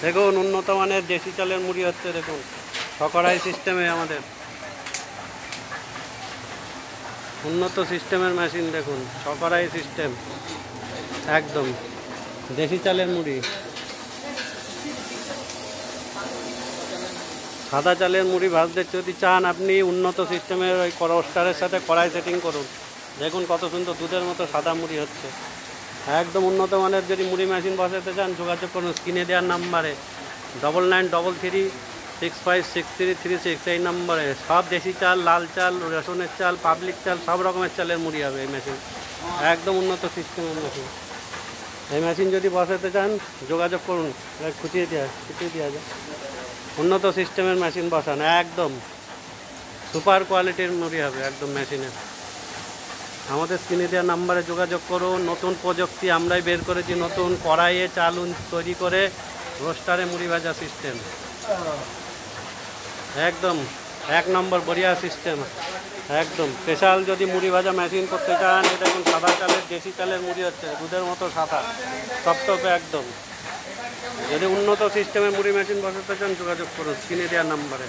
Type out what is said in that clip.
দেখুন উন্নত মানের দেশি চালের মুড়ি হচ্ছে, দেখুন সকড়াই সিস্টেমে আমাদের উন্নত সিস্টেমের মেশিন, দেখুন সকড়াই সিস্টেম, একদম দেশি চালের মুড়ি। সাদা চালের মুড়ি ভাজতে যদি চান আপনি উন্নত সিস্টেমের ওই রোস্টারের সাথে কড়াই সেটিং করুন, দেখুন কত সুন্দর দুধের মতো সাদা মুড়ি হচ্ছে। একদম উন্নত মানের যদি মুড়ি মেশিন বসাতে চান যোগাযোগ করুন স্ক্রিনে দেওয়ার নাম্বারে 9933365636 এই নম্বরে। সব দেশি চাল, লাল চাল, রেশনের চাল, পাবলিক চাল, সব রকমের চালের মুড়ি হবে এই মেশিন, একদম উন্নত সিস্টেমের মেশিন। এই মেশিন যদি বসাতে চান যোগাযোগ করুন, খুঁটিয়ে দেওয়া যায়। উন্নত সিস্টেমের মেশিন বসান, একদম সুপার কোয়ালিটির মুড়ি হবে একদম মেশিনে। আমাদের স্ক্রিনে দেওয়া নাম্বারে যোগাযোগ করুন। নতুন প্রযুক্তি আমরাই বের করেছি, নতুন কড়াইয়ে চাল তৈরি করে রোস্টারে মুড়ি ভাজা সিস্টেম, একদম এক নম্বর বড়িয়া সিস্টেম। একদম স্পেশাল যদি মুড়ি ভাজা মেশিন করতে চান, এটা দেখুন সাদা চালের দেশি চালের মুড়ি হচ্ছে, দুধের মতো সাদা টপটপে একদম। যদি উন্নত সিস্টেমে মুড়ি মেশিন বসাতে চান যোগাযোগ করুন স্ক্রিনে দেওয়া নাম্বারে।